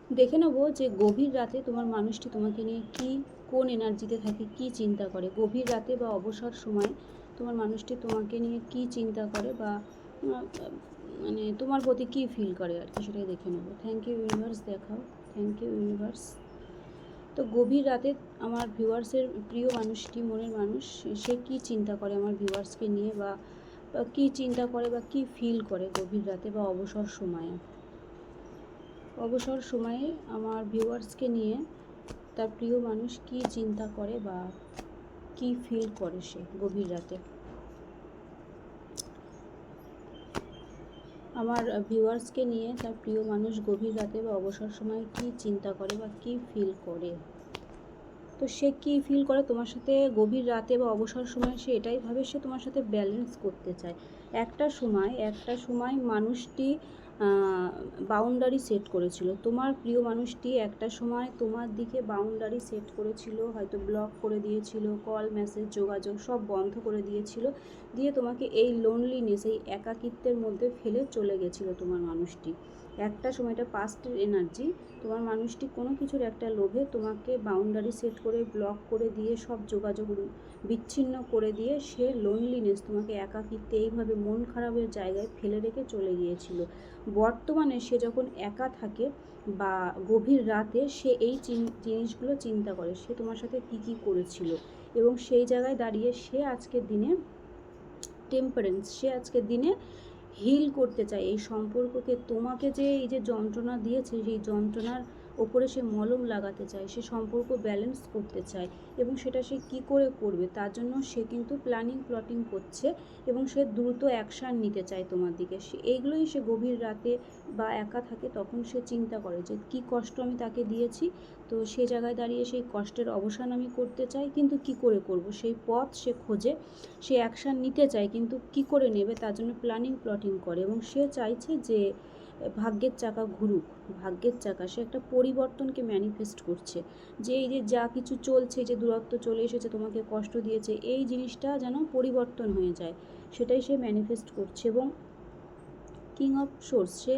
দেখে নেবো যে গভীর রাতে তোমার মানুষটি তোমাকে নিয়ে কোন এনার্জিতে থাকে, কি চিন্তা করে। গভীর রাতে বা অবসর সময় তোমার মানুষটি তোমাকে নিয়ে কি চিন্তা করে বা মানে তোমার প্রতি কি ফিল করে আর কি, সেটাই দেখে নেবো। থ্যাংক ইউ ইউনিভার্স, দেখাও। Thank you universe. তো গভীর রাতে আমার ভিউয়ার্সের প্রিয় মানুষটি, মনের মানুষ, সে কি চিন্তা করে আমার ভিউয়ার্সকে নিয়ে, বা কি চিন্তা করে বা কি ফিল করে গভীর রাতে বা অবসর সময়ে। অবসর সময়ে আমার ভিউয়ার্সকে নিয়ে তার প্রিয় মানুষ কি চিন্তা করে বা কি ফিল করে সে গভীর রাতে। আমার ভিউয়ার্সকে নিয়ে তার প্রিয় মানুষ গভীর রাতে বা অবসর সময়ে কি চিন্তা করে বা কি ফিল করে। তো সে কী ফিল করে তোমার সাথে গভীর রাতে বা অবসর সময়, সে এটাই ভাবে সে তোমার সাথে ব্যালেন্স করতে চায়। একটা সময় মানুষটি বাউন্ডারি সেট করেছিল, তোমার প্রিয় মানুষটি একটা সময় তোমার দিকে বাউন্ডারি সেট করেছিল, হয়তো ব্লক করে দিয়েছিল, কল মেসেজ যোগাযোগ সব বন্ধ করে দিয়েছিল, দিয়ে তোমাকে এই লোনলিনেস, এই একাকিত্বের মধ্যে ফেলে চলে গেছিলো তোমার মানুষটি। একটা সময়টা পাস্টের এনার্জি, তোমার মানুষটি কোনো কিছুর একটা লোভে তোমাকে বাউন্ডারি সেট করে ব্লক করে দিয়ে সব যোগাযোগ বিচ্ছিন্ন করে দিয়ে সে লোনলিনেস, তোমাকে একাকিত্বে এইভাবে মন খারাপের জায়গায় ফেলে রেখে চলে গিয়েছিল। বর্তমানে সে যখন একা থাকে বা গভীর রাতে সে এই জিনিসগুলো চিন্তা করে, সে তোমার সাথে কী করেছিল, এবং সেই জায়গায় দাঁড়িয়ে সে আজকের দিনে টেম্পারেন্স, সে আজকের দিনে হিল করতে চায় এই সম্পর্ককে। তোমাকে যে এই যে যন্ত্রণা দিয়েছে, সেই যন্ত্রণার ওপরে সে মলম লাগাতে চায়, সে সম্পর্ক ব্যালেন্স করতে চায়, এবং সেটা সে কি করে করবে তার জন্য সে কিন্তু প্ল্যাটিং করছে, এবং সে দ্রুত অ্যাকশান নিতে চায় তোমার দিকে। সে এইগুলোই সে গভীর রাতে বা একা থাকে তখন সে চিন্তা করে যে কি কষ্ট আমি তাকে দিয়েছি, তো সে জায়গায় দাঁড়িয়ে সেই কষ্টের অবসান আমি করতে চাই, কিন্তু কি করে করব সেই পথ সে খোঁজে, সে অ্যাকশান নিতে চায়, কিন্তু কি করে নেবে তার জন্য প্ল্যাটিং করে। এবং সে চাইছে যে ভাগ্যের চাকা ঘুরুক, ভাগ্যের চাকা, সে একটা পরিবর্তনকে ম্যানিফেস্ট করছে, যে এই যে যা কিছু চলছে, যে দূরত্ব চলে এসেছে, তোমাকে কষ্ট দিয়েছে, এই জিনিসটা যেন পরিবর্তন হয়ে যায়, সেটাই সে ম্যানিফেস্ট করছে। এবং কিং অফ সোর্স, সে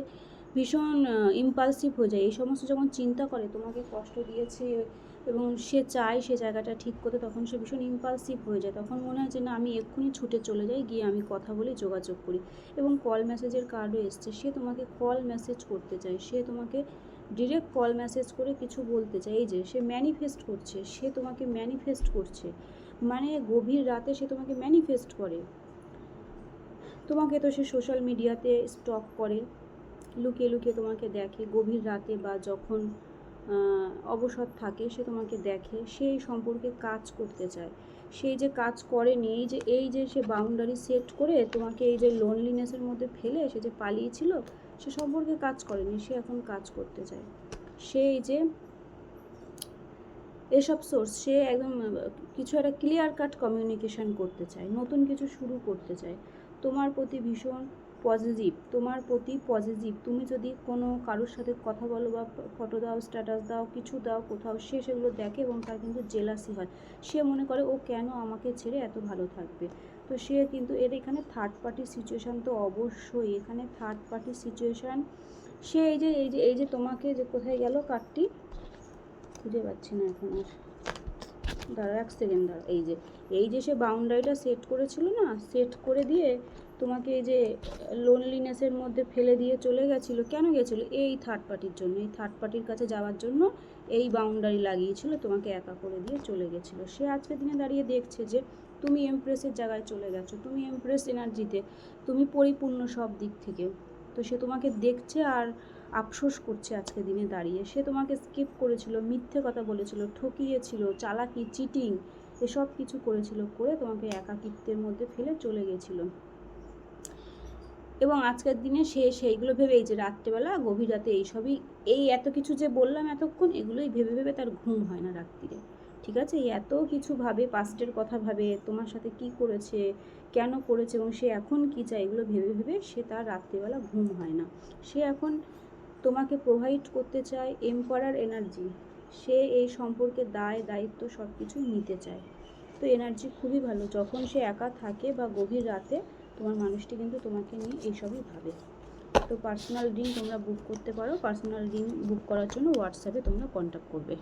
ভীষণ ইম্পালসিভ হয়ে যায় এই সমস্ত যখন চিন্তা করে তোমাকে কষ্ট দিয়েছে, এবং সে চায় সে জায়গাটা ঠিক করতে, তখন সে ভীষণ ইম্পালসিভ হয়ে যায়। তখন মনে হয় যে না, আমি এক্ষুনি ছুটে চলে যাই, গিয়ে আমি কথা বলে যোগাযোগ করি। এবং কল মেসেজের কার্ডও এসছে, সে তোমাকে কল মেসেজ করতে চায়, সে তোমাকে ডিরেক্ট কল মেসেজ করে কিছু বলতে চায়। এই যে সে ম্যানিফেস্ট করছে, সে তোমাকে ম্যানিফেস্ট করছে, মানে গভীর রাতে সে তোমাকে ম্যানিফেস্ট করে। তোমাকে তো সে সোশ্যাল মিডিয়াতে স্টক করে, লুকিয়ে লুকিয়ে তোমাকে দেখে গভীর রাতে, বা যখন অবসর থাকে সে তোমাকে দেখে, সেই সম্পর্কে কাজ করতে চায়। সেই যে কাজ করেনি, এই যে সে বাউন্ডারি সেট করে তোমাকে এই যে লোনলিনেসের মধ্যে ফেলে সে যে পালিয়েছিল, সে সম্পর্কে কাজ করেনি, সে এখন কাজ করতে চায়। সেই যে এসব সোর্স, সে একদম কিছু একটা ক্লিয়ার কাট কমিউনিকেশান করতে চায়, নতুন কিছু শুরু করতে চায়, তোমার প্রতি ভীষণ পজিটিভ, তোমার প্রতি পজিটিভ। তুমি যদি কোনো কারোর সাথে কথা বলো বা ফটো দাও, স্ট্যাটাস দাও, কিছু দাও কোথাও, সে সেগুলো দেখে এবং তার কিন্তু জেলাসি হয়। সে মনে করে ও কেন আমাকে ছেড়ে এত ভালো থাকবে। তো সে কিন্তু এখানে থার্ড পার্টি সিচুয়েশান, তো অবশ্যই এখানে থার্ড পার্টি সিচুয়েশান। সে এই যে তোমাকে, যে কোথায় গেল কার্ডটি, খুঁজে পাচ্ছি না এখন আর, দাঁড়া এক সেকেন্ড দাঁড়া। এই যে সে বাউন্ডারিটা সেট করেছিল না, সেট করে দিয়ে তোমাকে এই যে লোনলিনেসের মধ্যে ফেলে দিয়ে চলে গেছিলো, কেন গেছিলো, এই থার্ড পার্টির জন্য, এই থার্ড পার্টির কাছে যাওয়ার জন্য এই বাউন্ডারি লাগিয়েছিল, তোমাকে একা করে দিয়ে চলে গেছিলো। সে আজকের দিনে দাঁড়িয়ে দেখছে যে তুমি এমপ্রেসের জায়গায় চলে গেছো, তুমি এমপ্রেস এনার্জিতে, তুমি পরিপূর্ণ সব দিক থেকে। তো সে তোমাকে দেখছে আর আফসোস করছে আজকের দিনে দাঁড়িয়ে। সে তোমাকে স্কিপ করেছিল, মিথ্যে কথা বলেছিল, ঠকিয়েছিল, চালাকি, চিটিং এসব কিছু করেছিল, করে তোমাকে একাকিত্বের মধ্যে ফেলে চলে গেছিলো। এবং আজকের দিনে সে সেইগুলো ভেবে, এই যে রাত্রেবেলা গভীর রাতে এইসবই, এই এত কিছু যে বললাম এতক্ষণ, এগুলোই ভেবে ভেবে তার ঘুম হয় না রাত্রিরে। ঠিক আছে, এত কিছু ভাবে, পাস্টের কথা ভাবে, তোমার সাথে কি করেছে, কেন করেছে, এবং সে এখন কি চায়, এগুলো ভেবে ভেবে সে তার রাত্রিবেলা ঘুম হয় না। সে এখন তোমাকে প্রোভাইড করতে চায় এম্পারার এনার্জি, সে এই সম্পর্কে দায় দায়িত্ব সব কিছুই নিতে চায়। তো এনার্জি খুবই ভালো, যখন সে একা থাকে বা গভীর রাতে তোমার মানুষটি কিন্তু তোমাকে নিয়ে এইসবই ভাবে। তো পার্সোনাল রিডিং তোমরা বুক করতে পারো। পার্সোনাল রিডিং বুক করার জন্য হোয়াটসঅ্যাপে তোমরা কন্ট্যাক্ট করবে।